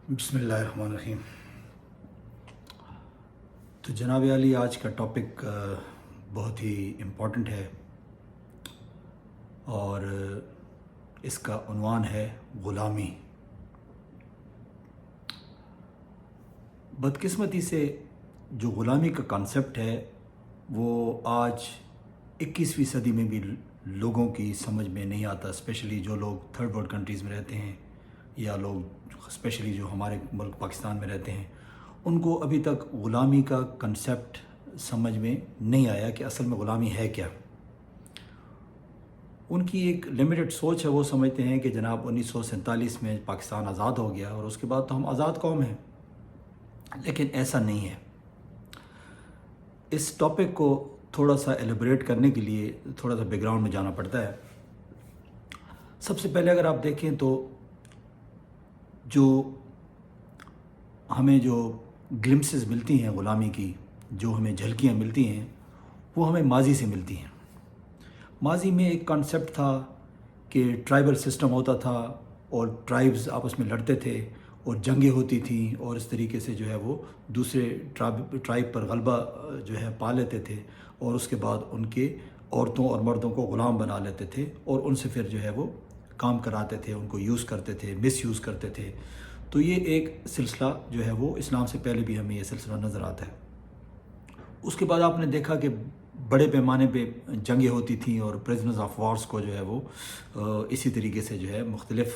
بسم اللہ الرحمن الرحیم۔ تو جناب عالی، آج کا ٹاپک بہت ہی امپورٹنٹ ہے اور اس کا عنوان ہے غلامی۔ بدقسمتی سے جو غلامی کا کانسیپٹ ہے وہ آج 21ویں صدی میں بھی لوگوں کی سمجھ میں نہیں آتا، اسپیشلی جو لوگ تھرڈ ورلڈ کنٹریز میں رہتے ہیں یا لوگ اسپیشلی جو ہمارے ملک پاکستان میں رہتے ہیں، ان کو ابھی تک غلامی کا کنسیپٹ سمجھ میں نہیں آیا کہ اصل میں غلامی ہے کیا۔ ان کی ایک لمیٹڈ سوچ ہے، وہ سمجھتے ہیں کہ جناب 1947 میں پاکستان آزاد ہو گیا اور اس کے بعد تو ہم آزاد قوم ہیں، لیکن ایسا نہیں ہے۔ اس ٹاپک کو تھوڑا سا ایلیبریٹ کرنے کے لیے تھوڑا سا بیک گراؤنڈ میں جانا پڑتا ہے۔ سب سے پہلے اگر آپ دیکھیں تو جو ہمیں جو گلمسز ملتی ہیں غلامی کی، جو ہمیں جھلکیاں ملتی ہیں، وہ ہمیں ماضی سے ملتی ہیں۔ ماضی میں ایک کانسیپٹ تھا کہ ٹرائبل سسٹم ہوتا تھا اور ٹرائبز آپس میں لڑتے تھے اور جنگیں ہوتی تھیں، اور اس طریقے سے جو ہے وہ دوسرے ٹرائب پر غلبہ جو ہے پا لیتے تھے، اور اس کے بعد ان کے عورتوں اور مردوں کو غلام بنا لیتے تھے اور ان سے پھر جو ہے وہ کام کراتے تھے، ان کو یوز کرتے تھے، مس یوز کرتے تھے۔ تو یہ ایک سلسلہ جو ہے وہ اسلام سے پہلے بھی ہمیں یہ سلسلہ نظر آتا ہے۔ اس کے بعد آپ نے دیکھا کہ بڑے پیمانے پہ جنگیں ہوتی تھیں اور پریزنرز آف وارز کو جو ہے وہ اسی طریقے سے جو ہے مختلف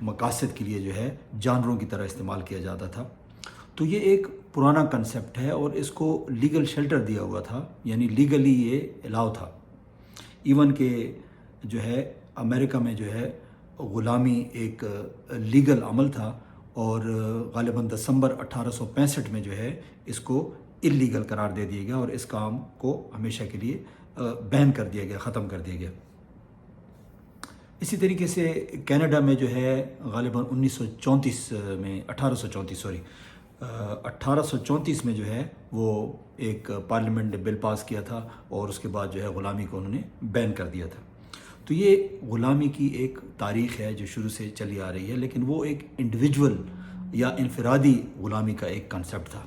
مقاصد کے لیے جو ہے جانوروں کی طرح استعمال کیا جاتا تھا۔ تو یہ ایک پرانا کنسیپٹ ہے اور اس کو لیگل شیلٹر دیا ہوا تھا، یعنی لیگلی یہ الاؤ تھا۔ ایون کہ جو ہے امریکہ میں جو ہے غلامی ایک لیگل عمل تھا، اور غالباً دسمبر 1865 میں جو ہے اس کو اللیگل قرار دے دیا گیا اور اس کام کو ہمیشہ کے لیے بین کر دیا گیا، ختم کر دیا گیا۔ اسی طریقے سے کینیڈا میں جو ہے غالباً 1834 میں جو ہے وہ ایک پارلیمنٹ نے بل پاس کیا تھا اور اس کے بعد جو ہے غلامی کو انہوں نے بین کر دیا تھا۔ تو یہ غلامی کی ایک تاریخ ہے جو شروع سے چلی آ رہی ہے، لیکن وہ ایک انڈیویجول یا انفرادی غلامی کا ایک کنسیپٹ تھا۔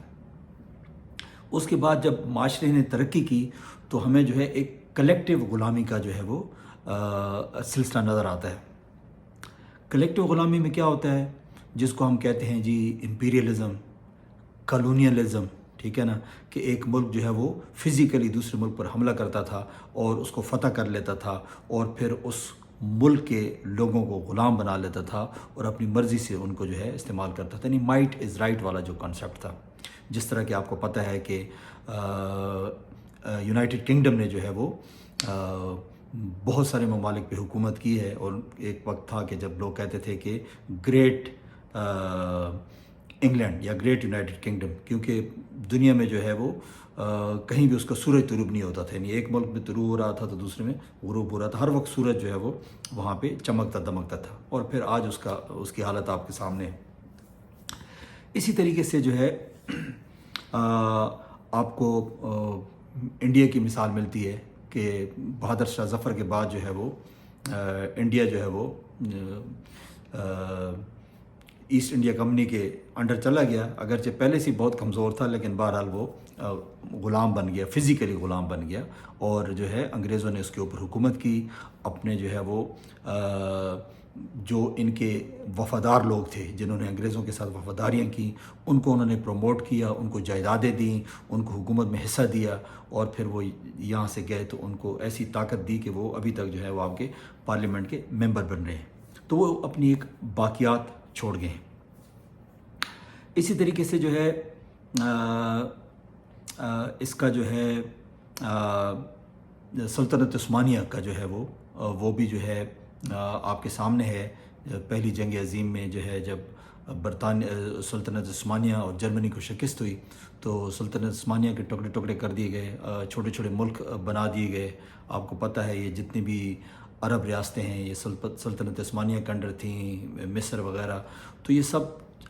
اس کے بعد جب معاشرے نے ترقی کی تو ہمیں جو ہے ایک کلیکٹیو غلامی کا جو ہے وہ سلسلہ نظر آتا ہے۔ کلیکٹیو غلامی میں کیا ہوتا ہے، جس کو ہم کہتے ہیں جی امپیریلزم، کالونیلزم، ٹھیک ہے نا، کہ ایک ملک جو ہے وہ فزیکلی دوسرے ملک پر حملہ کرتا تھا اور اس کو فتح کر لیتا تھا اور پھر اس ملک کے لوگوں کو غلام بنا لیتا تھا اور اپنی مرضی سے ان کو جو ہے استعمال کرتا تھا، یعنی مائٹ از رائٹ والا جو کنسیپٹ تھا۔ جس طرح کہ آپ کو پتہ ہے کہ یونائٹڈ کنگڈم نے جو ہے وہ بہت سارے ممالک پہ حکومت کی ہے، اور ایک وقت تھا کہ جب لوگ کہتے تھے کہ گریٹ انگلینڈ یا گریٹ یونائٹڈ کنگڈم، کیونکہ دنیا میں جو ہے وہ کہیں بھی اس کا سورج طلوع نہیں ہوتا تھا، یعنی ایک ملک میں طلوع ہو رہا تھا تو دوسرے میں غروب ہو رہا تھا، ہر وقت سورج جو ہے وہ وہاں پہ چمکتا دمکتا تھا، اور پھر آج اس کی حالت آپ کے سامنے ہے۔ اسی طریقے سے جو ہے آپ کو انڈیا کی مثال ملتی ہے کہ بہادر شاہ ظفر کے بعد جو ہے وہ انڈیا جو ہے وہ ایسٹ انڈیا کمپنی کے انڈر چلا گیا، اگرچہ پہلے سے بہت کمزور تھا، لیکن بہرحال وہ غلام بن گیا، فزیکلی غلام بن گیا، اور جو ہے انگریزوں نے اس کے اوپر حکومت کی۔ اپنے جو ہے وہ جو ان کے وفادار لوگ تھے، جنہوں نے انگریزوں کے ساتھ وفاداریاں کی، ان کو انہوں نے پروموٹ کیا، ان کو جائیدادیں دیں، ان کو حکومت میں حصہ دیا، اور پھر وہ یہاں سے گئے تو ان کو ایسی طاقت دی کہ وہ ابھی تک جو ہے وہ آپ کے پارلیمنٹ کے ممبر بن رہے ہیں۔ تو وہ اپنی ایک باقیات چھوڑ گئے ہیں۔ اسی طریقے سے جو ہے اس کا جو ہے سلطنت عثمانیہ کا جو ہے وہ بھی جو ہے آپ کے سامنے ہے۔ پہلی جنگ عظیم میں جو ہے جب سلطنت عثمانیہ اور جرمنی کو شکست ہوئی تو سلطنت عثمانیہ کے ٹکڑے ٹکڑے کر دیے گئے، چھوٹے چھوٹے ملک بنا دیے گئے۔ آپ کو پتہ ہے یہ جتنی بھی عرب ریاستیں ہیں یہ سلطنت عثمانیہ کے انڈر تھیں، مصر وغیرہ، تو یہ سب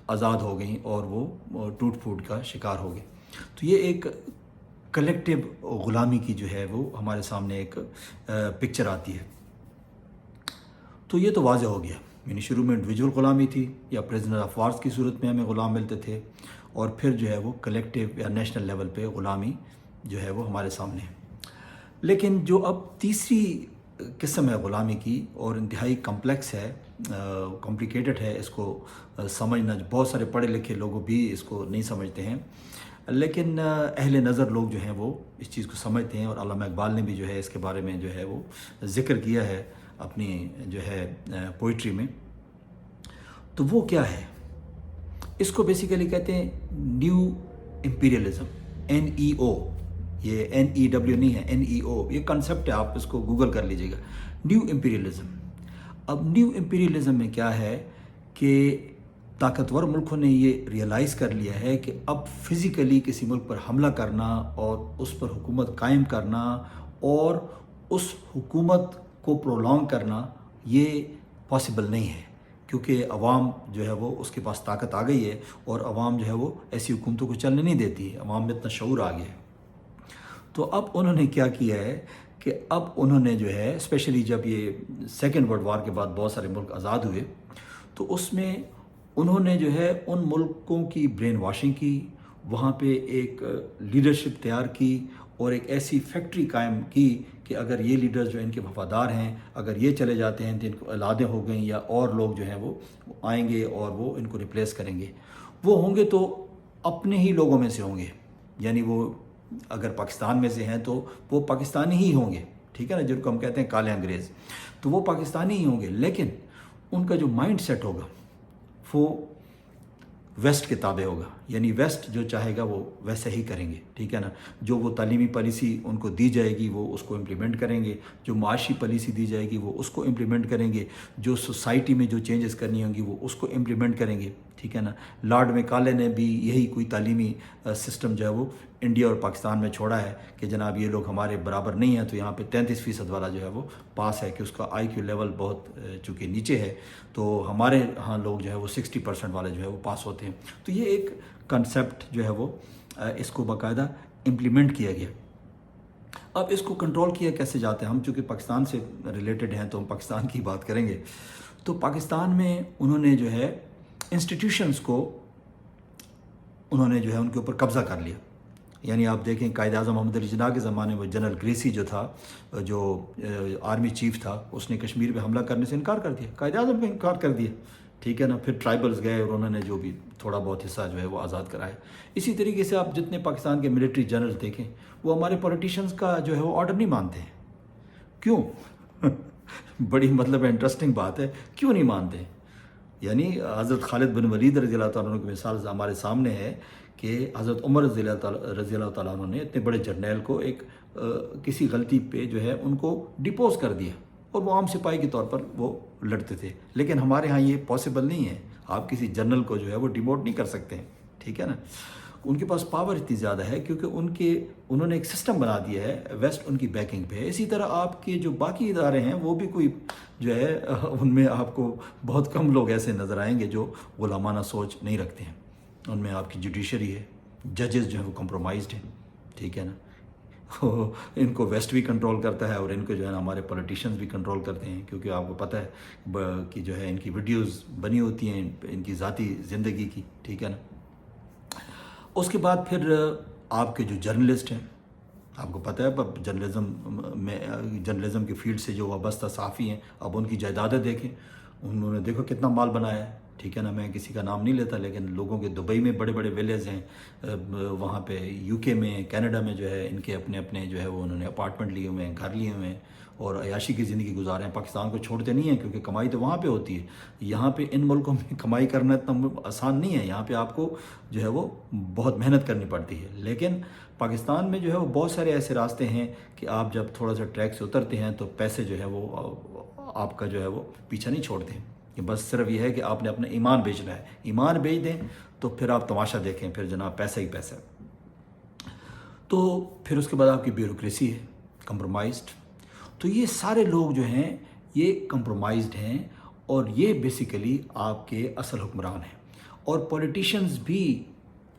آزاد ہو گئیں اور وہ ٹوٹ پھوٹ کا شکار ہو گئے۔ تو یہ ایک کلیکٹیو غلامی کی جو ہے وہ ہمارے سامنے ایک پکچر آتی ہے۔ تو یہ تو واضح ہو گیا یعنی شروع میں انڈیویجول غلامی تھی یا پریزنر آف وارز کی صورت میں ہمیں غلام ملتے تھے، اور پھر جو ہے وہ کلیکٹیو یا نیشنل لیول پہ غلامی جو ہے وہ ہمارے سامنے ہے۔ لیکن جو اب تیسری قسم ہے غلامی کی، اور انتہائی کمپلیکس ہے، کمپلیکیٹڈ ہے، اس کو سمجھنا بہت سارے پڑھے لکھے لوگوں بھی اس کو نہیں سمجھتے ہیں، لیکن اہل نظر لوگ جو ہیں وہ اس چیز کو سمجھتے ہیں، اور علامہ اقبال نے بھی جو ہے اس کے بارے میں جو ہے وہ ذکر کیا ہے اپنی جو ہے پوئٹری میں۔ تو وہ کیا ہے؟ اس کو بیسیکلی کہتے ہیں نیو امپیریلزم، NEO، یہ NEW نہیں ہے، NEO، یہ کنسیپٹ ہے، آپ اس کو گوگل کر لیجئے گا، نیو امپیریلزم۔ اب نیو امپیریلزم میں کیا ہے کہ طاقتور ملکوں نے یہ ریئلائز کر لیا ہے کہ اب فزیکلی کسی ملک پر حملہ کرنا اور اس پر حکومت قائم کرنا اور اس حکومت کو پرولونگ کرنا یہ پاسبل نہیں ہے، کیونکہ عوام جو ہے وہ اس کے پاس طاقت آ گئی ہے، اور عوام جو ہے وہ ایسی حکومتوں کو چلنے نہیں دیتی ہے، عوام میں اتنا شعور آ گیا ہے۔ تو اب انہوں نے کیا کیا ہے کہ اب انہوں نے جو ہے اسپیشلی جب یہ سیکنڈ ورلڈ وار کے بعد بہت سارے ملک آزاد ہوئے، تو اس میں انہوں نے جو ہے ان ملکوں کی برین واشنگ کی، وہاں پہ ایک لیڈرشپ تیار کی، اور ایک ایسی فیکٹری قائم کی کہ اگر یہ لیڈرز جو ان کے وفادار ہیں، اگر یہ چلے جاتے ہیں تو ان کو اولادیں ہو گئیں، یا اور لوگ جو ہیں وہ آئیں گے اور وہ ان کو ریپلیس کریں گے۔ وہ ہوں گے تو اپنے ہی لوگوں میں سے ہوں گے، یعنی وہ اگر پاکستان میں سے ہیں تو وہ پاکستانی ہی ہوں گے، ٹھیک ہے نا، جن کو ہم کہتے ہیں کالے انگریز، تو وہ پاکستانی ہی ہوں گے، لیکن ان کا جو مائنڈ سیٹ ہوگا وہ ویسٹ کے تابع ہوگا، یعنی ویسٹ جو چاہے گا وہ ویسے ہی کریں گے، ٹھیک ہے نا، جو وہ تعلیمی پالیسی ان کو دی جائے گی وہ اس کو امپلیمنٹ کریں گے، جو معاشی پالیسی دی جائے گی وہ اس کو امپلیمنٹ کریں گے، جو سوسائٹی میں جو چینجز کرنی ہوں گی وہ اس کو امپلیمنٹ کریں گے، ٹھیک ہے نا۔ لارڈ میکالے نے بھی یہی کوئی تعلیمی سسٹم جو ہے وہ انڈیا اور پاکستان میں چھوڑا ہے کہ جناب یہ لوگ ہمارے برابر نہیں ہیں، تو یہاں پہ 33% والا جو ہے وہ پاس ہے، کہ اس کا IQ لیول بہت چونکہ نیچے ہے، تو ہمارے ہاں لوگ جو ہے وہ 60% والے جو ہے وہ پاس ہوتے ہیں۔ تو یہ ایک کنسیپٹ جو ہے وہ اس کو باقاعدہ امپلیمنٹ کیا گیا۔ اب اس کو کنٹرول کیا کیسے جاتے ہیں؟ ہم چونکہ پاکستان سے ریلیٹڈ ہیں تو ہم پاکستان کی بات کریں گے۔ تو پاکستان میں انہوں نے جو ہے انسٹیٹیوشنز کو انہوں نے جو ہے ان کے اوپر قبضہ کر لیا، یعنی آپ دیکھیں قائد اعظم محمد علی جناح کے زمانے میں جنرل گریسی جو تھا، جو آرمی چیف تھا، اس نے کشمیر پہ حملہ کرنے سے انکار کر دیا، قائد اعظم نے انکار کر دیا، ٹھیک ہے نا۔ پھر ٹرائبلز گئے اور انہوں نے جو بھی تھوڑا بہت حصہ جو ہے وہ آزاد کرایا۔ اسی طریقے سے آپ جتنے پاکستان کے ملٹری جنرل دیکھیں وہ ہمارے پولیٹیشینز کا جو ہے وہ آرڈر نہیں مانتے ہیں۔ کیوں؟ بڑی مطلب انٹرسٹنگ بات ہے، کیوں نہیں مانتے ہیں؟ یعنی حضرت خالد بن ولید رضی اللہ تعالیٰ عنہ کی مثال ہمارے سامنے ہے کہ حضرت عمر رضی اللہ تعالیٰ عنہ نے اتنے بڑے جرنیل کو ایک کسی غلطی پہ جو ہے ان کو ڈپوز کر دیا، اور وہ عام سپاہی کے طور پر وہ لڑتے تھے، لیکن ہمارے ہاں یہ پاسبل نہیں ہے، آپ کسی جنرل کو جو ہے وہ ڈیموٹ نہیں کر سکتے ہیں، ٹھیک ہے نا۔ ان کے پاس پاور اتنی زیادہ ہے کیونکہ انہوں نے ایک سسٹم بنا دیا ہے، ویسٹ ان کی بیکنگ پہ ہے۔ اسی طرح آپ کے جو باقی ادارے ہیں وہ بھی کوئی جو ہے ان میں آپ کو بہت کم لوگ ایسے نظر آئیں گے جو غلامانہ سوچ نہیں رکھتے ہیں۔ ان میں آپ کی جوڈیشری ہے، ججز جو ہیں وہ کمپرومائزڈ ہیں، ٹھیک ہے نا۔ ان کو ویسٹ بھی کنٹرول کرتا ہے، اور ان کو جو ہے نا ہمارے پولیٹیشینز بھی کنٹرول کرتے ہیں، کیونکہ آپ کو پتہ ہے کہ جو ہے ان کی ویڈیوز بنی ہوتی ہیں ان کی ذاتی زندگی کی، ٹھیک ہے نا۔ اس کے بعد پھر آپ کے جو جرنلسٹ ہیں، آپ کو پتہ ہے جرنلزم کے فیلڈ سے جو وابستہ صحافی ہیں، اب ان کی جائیدادیں دیکھیں، انہوں نے دیکھو کتنا مال بنایا ہے، ٹھیک ہے نا۔ میں کسی کا نام نہیں لیتا، لیکن لوگوں کے دبئی میں بڑے بڑے ویلیز ہیں، وہاں پہ UK میں، کینیڈا میں جو ہے ان کے اپنے جو ہے وہ انہوں نے اپارٹمنٹ لیے ہوئے ہیں، گھر لیے ہوئے ہیں، اور عیاشی کی زندگی گزار رہے ہیں۔ پاکستان کو چھوڑتے نہیں ہیں کیونکہ کمائی تو وہاں پہ ہوتی ہے، یہاں پہ ان ملکوں میں کمائی کرنا اتنا آسان نہیں ہے، یہاں پہ آپ کو جو ہے وہ بہت محنت کرنی پڑتی ہے۔ لیکن پاکستان میں جو ہے وہ بہت سارے ایسے راستے ہیں کہ آپ جب تھوڑا سا ٹریک سے اترتے ہیں تو پیسے جو ہے وہ آپ کا جو ہے وہ پیچھا نہیں چھوڑتے ہیں، کہ بس صرف یہ ہے کہ آپ نے اپنا ایمان بیچنا ہے، ایمان بیچ دیں تو پھر آپ تماشا دیکھیں، پھر جناب پیسہ ہی پیسہ۔ تو پھر اس کے بعد آپ کی بیوروکریسی ہے، کمپرومائزڈ۔ تو یہ سارے لوگ جو ہیں یہ کمپرومائزڈ ہیں، اور یہ بیسیکلی آپ کے اصل حکمران ہیں، اور پولیٹیشینز بھی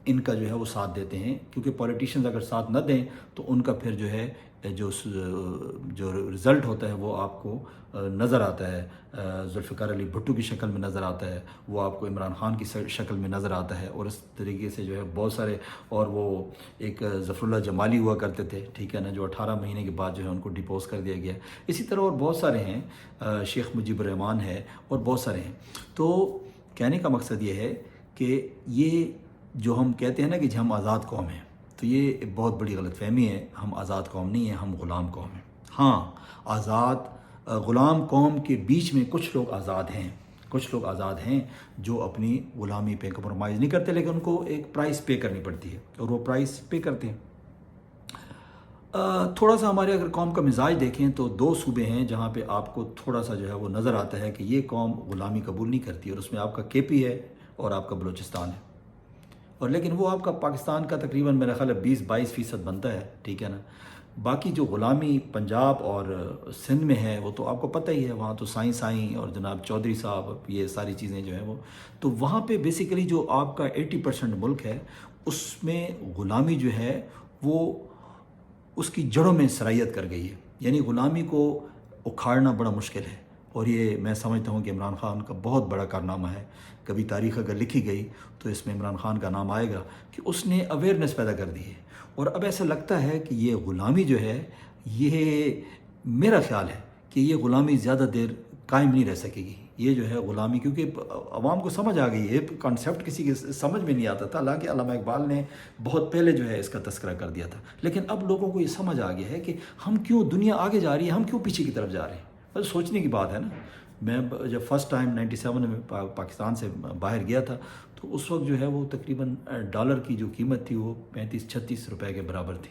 ان کا جو ہے وہ ساتھ دیتے ہیں، کیونکہ پولیٹیشینز اگر ساتھ نہ دیں تو ان کا پھر جو ہے جو رزلٹ ہوتا ہے وہ آپ کو نظر آتا ہے، ذوالفقار علی بھٹو کی شکل میں نظر آتا ہے، وہ آپ کو عمران خان کی شکل میں نظر آتا ہے، اور اس طریقے سے جو ہے بہت سارے، اور وہ ایک ظفر اللہ جمالی ہوا کرتے تھے، ٹھیک ہے نا، جو 18 مہینے کے بعد جو ہے ان کو ڈپوز کر دیا گیا. اسی طرح اور بہت سارے ہیں، شیخ مجیب الرحمان ہے، اور بہت سارے ہیں. تو کہنے کا مقصد یہ ہے کہ یہ جو ہم کہتے ہیں نا کہ ہم آزاد قوم ہیں، تو یہ ایک بہت بڑی غلط فہمی ہے. ہم آزاد قوم نہیں ہیں، ہم غلام قوم ہیں. ہاں، آزاد غلام قوم کے بیچ میں کچھ لوگ آزاد ہیں، کچھ لوگ آزاد ہیں جو اپنی غلامی پہ کمپرومائز نہیں کرتے، لیکن ان کو ایک پرائس پے کرنی پڑتی ہے، اور وہ پرائس پے کرتے ہیں. تھوڑا سا ہمارے اگر قوم کا مزاج دیکھیں تو 2 صوبے ہیں جہاں پہ آپ کو تھوڑا سا جو ہے وہ نظر آتا ہے کہ یہ قوم غلامی قبول نہیں کرتی، اور اس میں آپ کا KP ہے اور آپ کا بلوچستان ہے. اور لیکن وہ آپ کا پاکستان کا تقریباً میرا خیال ہے 20-22% بنتا ہے، ٹھیک ہے نا. باقی جو غلامی پنجاب اور سندھ میں ہے وہ تو آپ کو پتہ ہی ہے، وہاں تو سائیں اور جناب چودھری صاحب، یہ ساری چیزیں جو ہیں وہ تو وہاں پہ بیسیکلی جو آپ کا 80% ملک ہے اس میں غلامی جو ہے وہ اس کی جڑوں میں سرایت کر گئی ہے. یعنی غلامی کو اکھاڑنا بڑا مشکل ہے، اور یہ میں سمجھتا ہوں کہ عمران خان کا بہت بڑا کارنامہ ہے. کبھی تاریخ اگر لکھی گئی تو اس میں عمران خان کا نام آئے گا کہ اس نے اویئرنیس پیدا کر دی ہے. اور اب ایسا لگتا ہے کہ یہ غلامی جو ہے، یہ میرا خیال ہے کہ یہ غلامی زیادہ دیر قائم نہیں رہ سکے گی. یہ جو ہے غلامی، کیونکہ عوام کو سمجھ آ گئی ہے، کانسیپٹ کسی کے سمجھ میں نہیں آتا تھا، حالانکہ علامہ اقبال نے بہت پہلے جو ہے اس کا تذکرہ کر دیا تھا. لیکن اب لوگوں کو یہ سمجھ آ گیا ہے کہ ہم کیوں، دنیا آگے جا رہی ہے، ہم کیوں پیچھے کی طرف جا رہے ہیں. بس سوچنے کی بات ہے نا. میں جب فرسٹ ٹائم 97 میں پاکستان سے باہر گیا تھا تو اس وقت جو ہے وہ تقریباً ڈالر کی جو قیمت تھی وہ 35-36 روپے کے برابر تھی.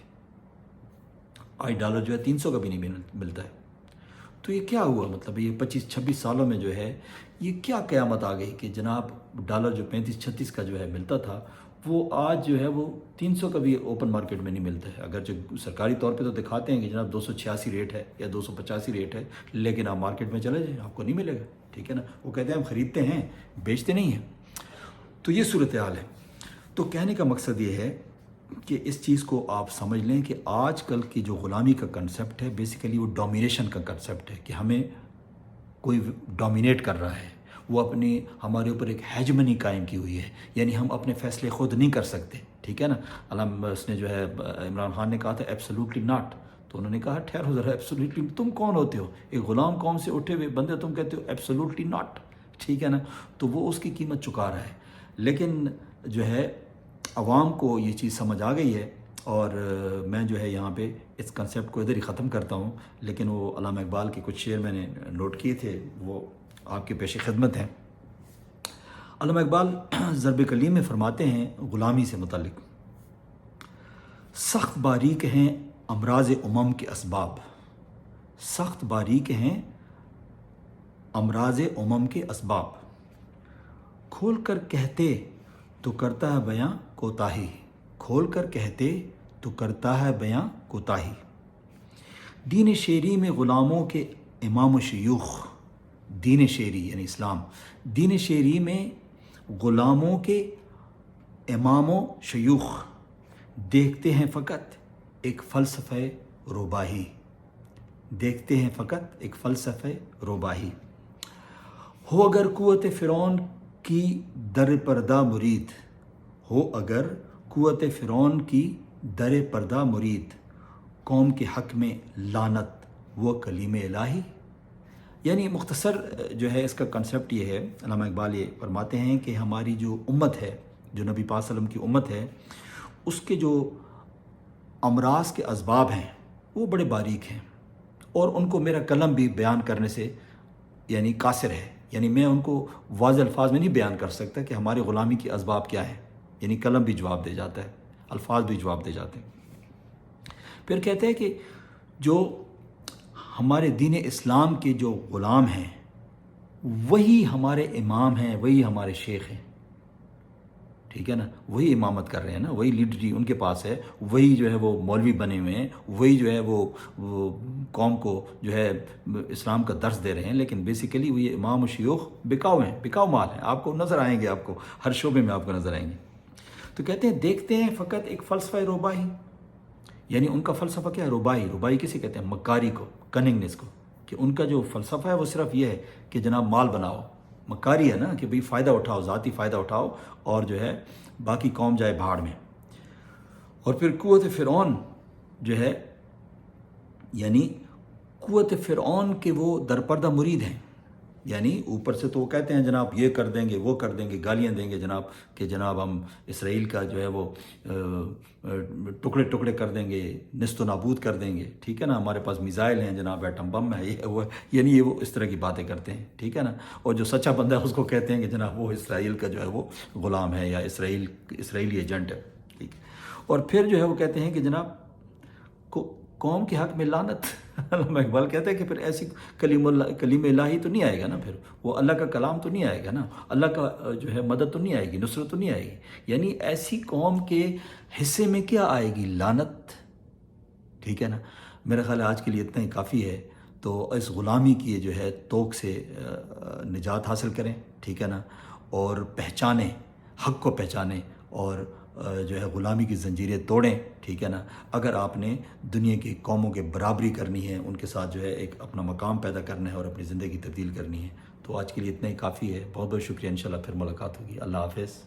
آج ڈالر جو ہے 300 کا بھی نہیں ملتا ہے. تو یہ کیا ہوا؟ مطلب یہ 25-26 سالوں میں جو ہے یہ کیا قیامت آ گئی کہ جناب ڈالر جو 35-36 کا جو ہے ملتا تھا وہ آج جو ہے وہ 300 کا بھی اوپن مارکیٹ میں نہیں ملتا ہے. اگر جو سرکاری طور پہ تو دکھاتے ہیں کہ جناب 286 ریٹ ہے یا 285 ریٹ ہے، لیکن آپ مارکیٹ میں چلے جائیں آپ کو نہیں ملے گا، ٹھیک ہے نا. وہ کہتے ہیں ہم خریدتے ہیں، بیچتے نہیں ہیں. تو یہ صورتحال ہے. تو کہنے کا مقصد یہ ہے کہ اس چیز کو آپ سمجھ لیں کہ آج کل کی جو غلامی کا کنسیپٹ ہے بیسیکلی وہ ڈومینیشن کا کنسیپٹ ہے، کہ ہمیں کوئی ڈومینیٹ کر رہا ہے، وہ اپنی ہمارے اوپر ایک ہیجمنی قائم کی ہوئی ہے. یعنی ہم اپنے فیصلے خود نہیں کر سکتے، ٹھیک ہے نا. اس نے جو ہے عمران خان نے کہا تھا ایبسلیوٹلی ناٹ، تو انہوں نے کہا ٹھہرو ذرا، ایبسلیوٹلی تم کون ہوتے ہو؟ ایک غلام قوم سے اٹھے ہوئے بندے تم کہتے ہو ایبسلیوٹلی ناٹ، ٹھیک ہے نا. تو وہ اس کی قیمت چکا رہا ہے. لیکن جو ہے عوام کو یہ چیز سمجھ آ گئی ہے، اور میں جو ہے یہاں پہ اس کنسیپٹ کو ادھر ہی ختم کرتا ہوں. لیکن وہ علامہ اقبال کے کچھ شعر میں نے نوٹ کیے تھے، وہ آپ کے پیش خدمت ہیں. علامہ اقبال ضرب کلیم میں فرماتے ہیں غلامی سے متعلق: سخت باریک ہیں امراض امم کے اسباب، سخت باریک ہیں امراض امم کے اسباب، کھول کر کہتے تو کرتا ہے بیاں کوتاہی، کھول کر کہتے تو کرتا ہے بیاں کوتاہی. دین شیری میں غلاموں کے امام و شیوخ، دین شیری یعنی اسلام، دین شیری میں غلاموں کے امام و شیوخ دیکھتے ہیں فقط ایک فلسفہ روباہی، دیکھتے ہیں فقط ایک فلسفہ روباہی. ہو اگر قوت فرعون کی در پردہ مرید، ہو اگر قوت فرعون کی در پردہ مرید، قوم کے حق میں لعنت وہ کلیم الہی. یعنی مختصر جو ہے اس کا کنسیپٹ یہ ہے، علامہ اقبال یہ فرماتے ہیں کہ ہماری جو امت ہے، جو نبی پاک صلی اللہ علیہ وسلم کی امت ہے، اس کے جو امراض کے اسباب ہیں وہ بڑے باریک ہیں، اور ان کو میرا قلم بھی بیان کرنے سے یعنی قاصر ہے. یعنی میں ان کو واضح الفاظ میں نہیں بیان کر سکتا کہ ہماری غلامی کی اسباب کیا ہے. یعنی قلم بھی جواب دے جاتا ہے، الفاظ بھی جواب دے جاتے ہیں. پھر کہتے ہیں کہ جو ہمارے دین اسلام کے جو غلام ہیں وہی ہمارے امام ہیں، وہی ہمارے شیخ ہیں، ٹھیک ہے نا. وہی امامت کر رہے ہیں نا، وہی لیڈری ان کے پاس ہے، وہی جو ہے وہ مولوی بنے ہوئے ہیں، وہی جو ہے وہ قوم کو جو ہے اسلام کا درس دے رہے ہیں. لیکن بیسیکلی وہ یہ امام و شیوخ بکاؤ ہیں، بکاؤ مال ہیں. آپ کو نظر آئیں گے، آپ کو ہر شعبے میں آپ کو نظر آئیں گے. تو کہتے ہیں دیکھتے ہیں فقط ایک فلسفہ روباہی، یعنی ان کا فلسفہ کیا ہے؟ ربائی کسے کہتے ہیں؟ مکاری کو، کننگنس کو، کہ ان کا جو فلسفہ ہے وہ صرف یہ ہے کہ جناب مال بناؤ، مکاری ہے نا، کہ بھئی فائدہ اٹھاؤ، ذاتی فائدہ اٹھاؤ، اور جو ہے باقی قوم جائے بھاڑ میں۔ اور پھر قوت فرعون جو ہے، یعنی قوت فرعون کے وہ درپردہ مرید ہیں، یعنی اوپر سے تو وہ کہتے ہیں جناب یہ کر دیں گے، وہ کر دیں گے، گالیاں دیں گے جناب کہ جناب ہم اسرائیل کا جو ہے وہ ٹکڑے ٹکڑے کر دیں گے، نیست و نابود کر دیں گے، ٹھیک ہے نا، ہمارے پاس میزائل ہیں جناب، ایٹم بم ہے، یہ ہے وہ ہے، یعنی یہ وہ اس طرح کی باتیں کرتے ہیں، ٹھیک ہے نا۔ اور جو سچا بندہ ہے اس کو کہتے ہیں کہ جناب وہ اسرائیل کا جو ہے وہ غلام ہے، یا اسرائیلی ایجنٹ ہے، ٹھیک ہے۔ اور پھر جو ہے وہ کہتے ہیں کہ جناب قوم کے حق میں لعنت۔ علامہ اقبال کہتے ہیں کہ پھر ایسی کلیم الہی تو نہیں آئے گا نا، پھر وہ اللہ کا کلام تو نہیں آئے گا نا، اللہ کا جو ہے مدد تو نہیں آئے گی، نصرت تو نہیں آئے گی، یعنی ایسی قوم کے حصے میں کیا آئے گی؟ لعنت، ٹھیک ہے نا۔ میرا خیال ہے آج کے لیے اتنا ہی کافی ہے، تو اس غلامی کی جو ہے توق سے نجات حاصل کریں، ٹھیک ہے نا، اور پہچانیں، حق کو پہچانیں، اور جو ہے غلامی کی زنجیریں توڑیں، ٹھیک ہے نا۔ اگر آپ نے دنیا کی قوموں کے برابری کرنی ہے، ان کے ساتھ جو ہے ایک اپنا مقام پیدا کرنا ہے اور اپنی زندگی تبدیل کرنی ہے، تو آج کے لیے اتنا ہی کافی ہے۔ بہت بہت شکریہ، انشاءاللہ پھر ملاقات ہوگی۔ اللہ حافظ۔